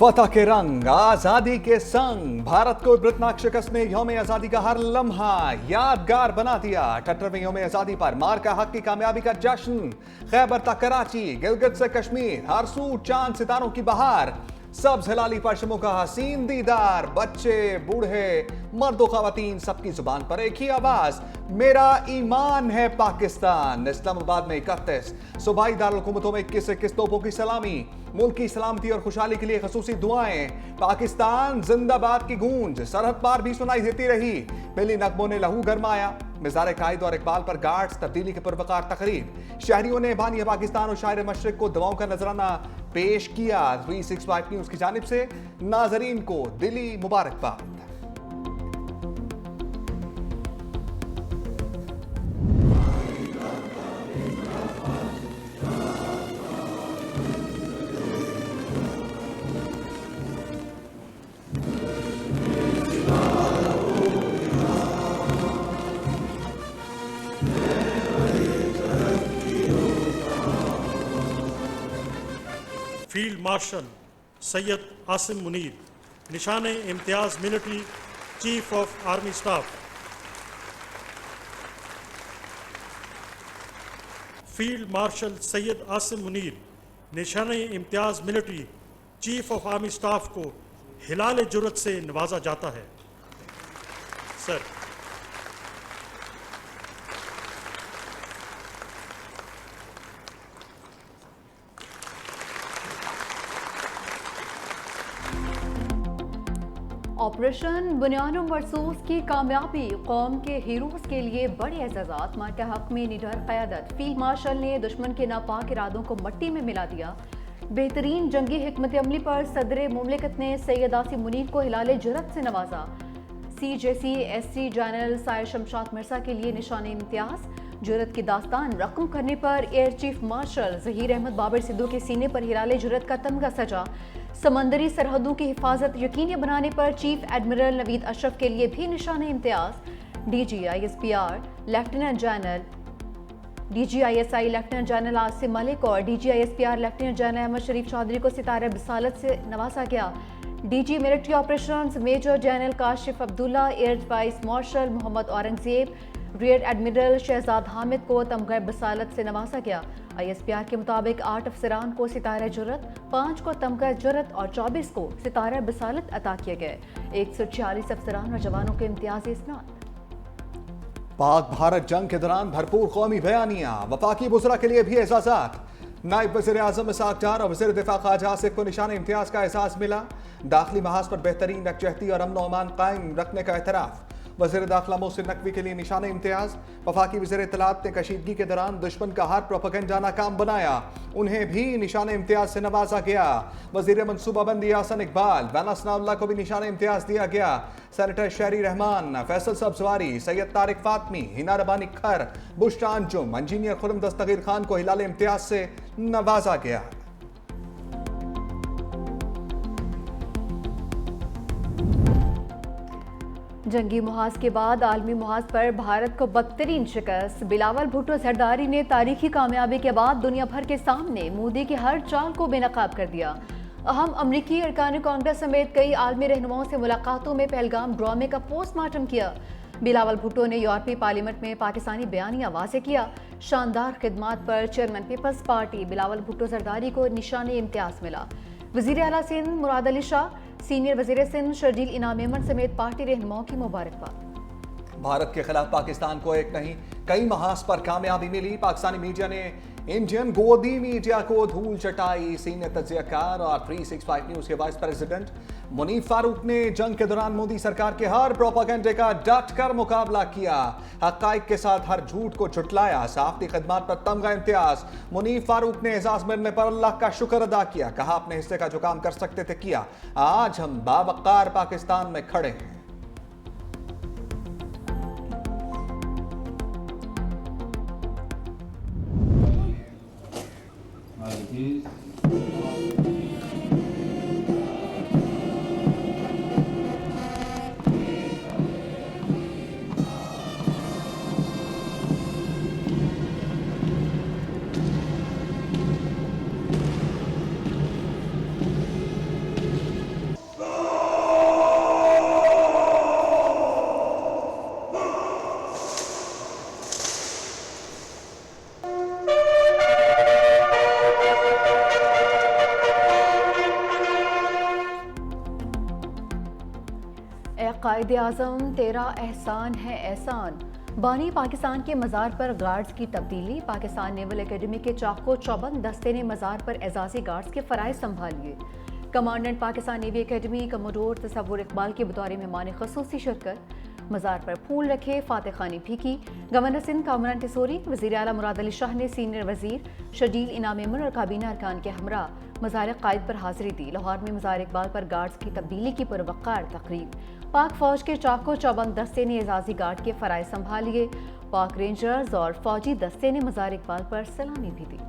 फतह के रंग आजादी के संग भारत को ब्रिटनाक्षकस ने यौम आजादी का हर लम्हा यादगार बना दिया। 78वें यौम आजादी पर मार का हक की कामयाबी का जश्न। खैबर तक कराची, गिलगित से कश्मीर, हर सू चांद सितारों की बहार। सब्ज हिलाली परचमों का हसीन दीदार। बच्चे बूढ़े मर्दो खवातीन सबकी जुबान पर एक ही आवाज, मेरा ईमान है पाकिस्तान। इस्लामाबाद में 31 सूबाई दारुल-हुकूमतों में 21 तोपों की सलामी। मुल्क की सलामती और खुशहाली के लिए खसूसी दुआएं। पाकिस्तान जिंदाबाद की गूंज सरहद पार भी सुनाई देती रही। मिली नगमों ने लहू गरमाया। मिज़ार कायद और इकबाल पर गार्ड्स, तब्दीली के पुरवकार तकरीब। शहरियों ने बानी पाकिस्तान और शायर मशरिक को दवाओं का नजराना पेश किया। 365 न्यूज की जानिब से नाजरीन को दिली मुबारकबाद। फील्ड मार्शल सैयद आसिम मुनीर, निशाने इम्तियाज military chief of army staff. Field marshal Syed Asim Munir, निशाने इम्तियाज military chief of army staff को हिलाल जुर्रत से नवाजा जाता है। सर। ऑपरेशन बुनियानुम मरसूस की कामयाबी कौम के हीरोज के लिए बड़े एजाज़ात। मार के हक में निडर क़यादत। फील्ड मार्शल ने दुश्मन के नापाक इरादों को मट्टी में मिला दिया। बेहतरीन जंगी हिकमत अमली पर सदर मुमलिकत ने सैयद आसिम मुनीर को हिलाल जुर्रत से नवाजा। CJC SC general Sahir Shamshad Mirza के लिए निशान इम्तियाज। जुर्रत की दास्तान रकम करने पर air chief marshal Zaheer Ahmed Babar Sidhu के सीने पर हिलाल जुर्रत का तमगा सजा। समंदरी सरहदों की हिफाजत यकीनी बनाने पर चीफ एडमिरल नवीद अशरफ के लिए भी निशान इम्तियाज। DG ISPR lieutenant general DG ISI lieutenant general Asim Malik और DG ISPR lieutenant general Ahmed Sharif Chaudhry को सितारा बिसालत से नवाजा गया। DG military operations major general Kashif Abdullah, air vice marshal Mohammad Aurangzeb, rear admiral Shahzad Hamid को तमगा बिसालत से नवाजा गया। ISPR के मुताबिक 8 अफसरान को सितारा जुर्रत, 5 को तमगा जुर्रत और 24 को सितारा बिसालत अता किए गए। 146 अफसरान और जवानों के इम्तियाजी इसनाद। पाक भारत जंग के दौरान भरपूर कौमी बयानियां। वफाकी बुज़रा के लिए भी एजाज़ात। नायब वज़ीर आज़म इसाक डार और वज़ीर दिफा ख्वाजा आसिफ को निशान इम्तियाज का एहसास मिला। दाखिली महाज पर बेहतरीन यकजहती और अमन अमान कायम रखने का एतराफ़। वज़ीर दाखिला मोहसिन नकवी के लिए निशान इम्तियाज। वफाकी वज़ीर इत्तलात ने कशीदगी के दौरान दुश्मन का हर प्रोपेगेंडा नाकाम बनाया, उन्हें भी निशान इम्तियाज से नवाजा गया। वज़ीर मनसूबाबंदी हसन इकबाल बैना सनाउल्लाह को भी निशान इम्तियाज दिया गया। सेनेटर शहरी रहमान, फैसल सब्जवारी, सैयद तारिक फातमी, हिना रबानी खर, बुशरा अंजुम, इंजीनियर खुरम दस्तगीर खान को हिलाल इम्तियाज से नवाजा गया। जंगी मुहाज के बाद आलमी मुहाज पर भारत को बदतरीन शिकस्त। बिलावल भुट्टो जरदारी ने तारीखी कामयाबी के बाद दुनिया भर के सामने मोदी की हर चाल को बेनकाब कर दिया। अहम अमरीकी अरकान कांग्रेस समेत कई आलमी रहनुमाओं से मुलाकातों में पहलगाम ड्रामे का पोस्टमार्टम किया। बिलावल भुट्टो ने यूरोपीय पार्लियामेंट में पाकिस्तानी बयानिया वाज़ेह किया। शानदार खिदमात पर chairman Peoples Party Bilawal Bhutto Zardari को निशान इम्तियाज मिला। वज़ीर आला सिंध मुराद अली शाह, सीनियर वज़ीर सिंध शर्जील इनाम मेमन समेत पार्टी रहनुमाओं की मुबारकबाद। भारत के खिलाफ पाकिस्तान को एक नहीं कई महाज पर कामयाबी मिली। पाकिस्तानी मीडिया ने इंडियन गोदी मीडिया को धूल चटाई। सीनियर तज्जियाकार और 365 न्यूज के वाइस प्रेसिडेंट मुनीफ फारूक ने जंग के दौरान मोदी सरकार के हर प्रोपेगेंडे का डट कर मुकाबला किया। हक़ाइक़ के साथ हर झूठ को झुटलाया। साफ़ती खिदमात पर तमगा इम्तियाज। मुनीफ फारूक ने एजाज मिलने पर अल्लाह का शुक्र अदा किया। कहा अपने हिस्से का जो काम कर सकते थे किया। आज हम बावकार पाकिस्तान में खड़े हैं। कायदे आज़म तेरा एहसान है एहसान। बानी पाकिस्तान के मज़ार पर गार्ड्स की तब्दीली। पाकिस्तान नेवल एकेडमी के चाको चौबंद दस्ते ने मज़ार पर एजाजी गार्ड्स के फ़राइज़ संभालिए। Commandant Pakistan navy academy commodore Tasawwur Iqbal की बतौर मेहमान ख़ुसूसी शिरकत। मज़ार पर फूल रखे, फातह खानी भी की। गवर्नर सिंध कामरान टिसोरी, वज़ीर आला मुराद अली शाह ने सीनियर वज़ीर शजील इनाम इमन और काबीना अरकान के हमरा मज़ार कायद पर हाज़िरी दी। लाहौर में मज़ार इकबाल पर गार्ड्स की तब्दीली की पुरवक़ार तकरीब। पाक फ़ौज के चाको चौबंद दस्ते ने एजाजी गार्ड के फ़राइज़ संभालिए। पाक रेंजर्स और फ़ौजी दस्ते ने मज़ार इकबाल पर सलामी भी दी।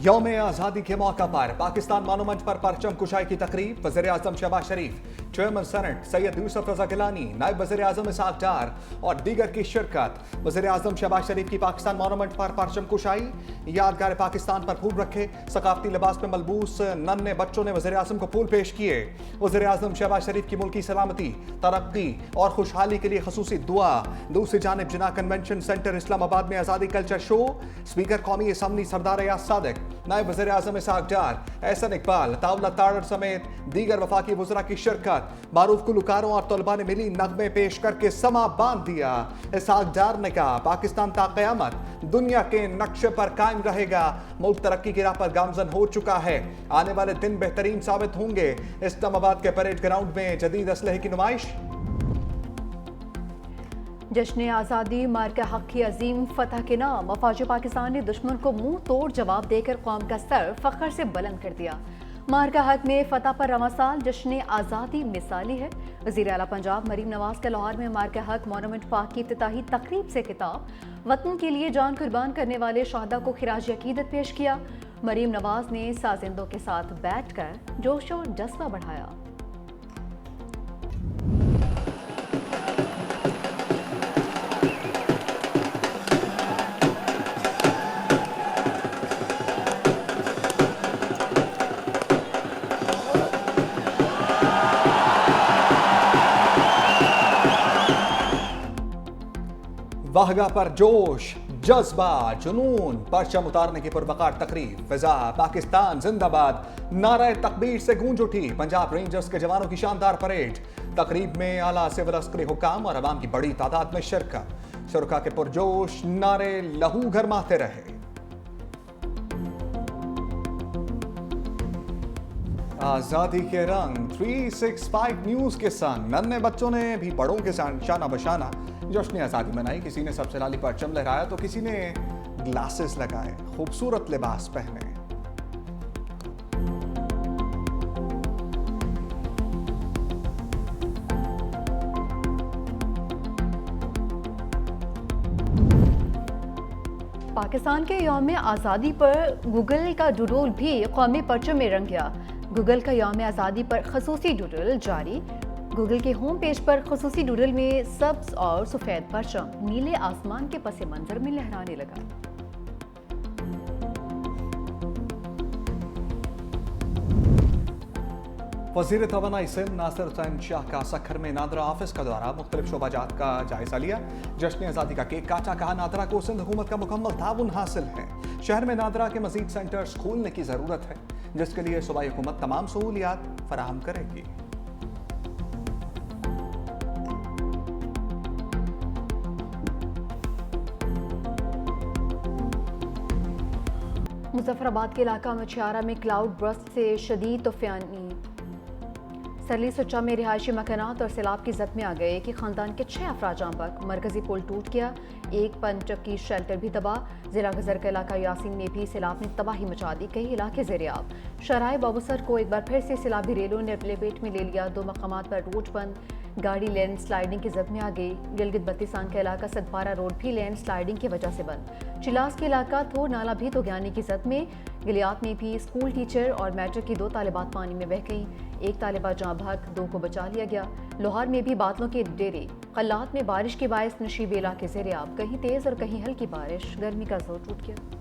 यौम आज़ादी के मौका पर पाकिस्तान मानोमंच पर परचम कुशाई की तकरीब। वज़ीर आज़म शहबाज शरीफ, चेयरमैन सेनेट सैयद यूसुफ रज़ा गिलानी, नायब वज़ीर आज़म इसहाक डार और दीगर की शिरकत। वज़ीर आज़म शहबाज शरीफ की पाकिस्तान मानोमंच पर परचम कुशाई। यादगार पाकिस्तान पर फूल रखे, सकाफती लिबास में मलबूस नन्हे बच्चों ने वज़ीर आज़म को फूल पेश किए। वज़ीर आज़म शहबाज शरीफ की मुल्की सलामती, तरक्की और खुशहाली के लिए खसूसी दुआ। दूसरी जानिब जिना कन्वेंशन सेंटर इस्लामाबाद में आज़ादी कल्चर शो। स्पीकर कौमी असम्बली सरदार यास सादिक, नायब वज़ीर आज़म इसहाक डार, एहसन इकबाल, तावला तारड़ समेत दीगर वफाकी वज़रा की शिरकत। मारूफ गुलकारों और तलबा ने मिली नगमे पेश करके समा बांध दिया। इसहाक डार ने कहा, पाकिस्तान ता क़यामत दुनिया के नक्शे पर कायम रहेगा। मुल्क तरक्की की राह पर गामजन हो चुका है। आने वाले दिन बेहतरीन साबित होंगे। इस्लामाबाद के परेड ग्राउंड में जदीद असलहे की नुमाइश। जश्न आज़ादी मार्का हक की अजीम फतह के नाम अफवाज पाकिस्तान ने दुश्मन को मुंह तोड़ जवाब देकर कौम का सर फख्र से बुलंद कर दिया। मार्का हक में फतह पर रवां साल जश्न आज़ादी मिसाली है। वज़ीर आला पंजाब मरीम नवाज का लाहौर में मार्का हक मॉन्यूमेंट पार्क की इफ्तिताही तकरीब से खिताब। वतन के लिए जान कुर्बान करने वाले शहादा को खिराज अकीदत पेश किया। मरीम नवाज ने साजिंदों के साथ बैठकर जोश और जज्बा बढ़ाया। वाहगा पर जोश, जज्बा, जुनून, परचम उतारने की पुरवकार तकरीब। फिजा पाकिस्तान जिंदाबाद नारा तकबीर से गूंज उठी। पंजाब रेंजर्स के जवानों की शानदार परेड। तकरीब में आला सिविल अस्करी हुकाम और अवाम की बड़ी तादाद में शिरकत। शुरका के पुरजोश नारे लहू गरमाते रहे। आजादी के रंग 365 न्यूज के संग नन्हे बच्चों ने भी बड़ों के शाना बशाना जश्न आज़ादी मनाई। किसी ने सबसे लाली परचम लहराया तो किसी ने ग्लासेस लगाए, खूबसूरत लिबास पहने। पाकिस्तान के यौम आज़ादी पर गूगल का डूडल भी कौमी परचम में रंग गया। गूगल का यौम आज़ादी पर खसूसी डूडल जारी। गूगल के होम पेज पर खसूसी डूडल में सब्ज और सफ़ेद परचम नीले आसमान के पस मंजर में लहराने लगा। वज़ीर तवानाई सिंध नासिर हुसैन शाह का सखर में नादरा ऑफिस का दौरा, मुख्तलिफ शोबाजात का जायजा लिया। जश्न आज़ादी का केक काटा, कहा नादरा को सिंध हुकूमत का मुकम्मल ताउन हासिल है। शहर में नादरा के मजीद सेंटर्स खोलने की ज़रूरत है, जिसके लिए सूबाई हुकूमत तमाम सहूलियात फराहम करेगी। मुजफ्फराबाद के इलाका मछियारा में क्लाउड बर्स्ट से शदीद तूफ़ानी सरली सुच्चा में रिहायशी मकानात और सैलाब की जद में आ गए कि खानदान के 6 अफराद जाम बहक। मरकजी पुल टूट गया, एक पंचक्की शेल्टर भी तबाह। जिला गजर का इलाका यासीन में भी सैलाब ने तबाही मचा दी, कई इलाके ज़ेर-ए-आब। शराय बाबूसर को एक बार फिर से सैलाबी रेलों ने लपेट में ले लिया, 2 मकामात पर रोड बंद। गाड़ी लैंड स्लाइडिंग की जद में आ गई। गिलगित बत्तीसान का इलाका सदपारा रोड भी लैंड स्लाइडिंग की वजह से बंद। चिलास के इलाका थोर नाला भी तो ज्ञानी की जद में। गिलियात में भी स्कूल टीचर और मैट्रिक की 2 तालिबात पानी में बह गईं, एक तालिबा जाँ बहक, 2 को बचा लिया गया। लोहार में भी बादलों के डेरे। कल्लात में बारिश के बायस नशीबे इलाके ज़ेर-ए-आब, कहीं तेज़ और कहीं हल्की बारिश, गर्मी का जोर टूट गया।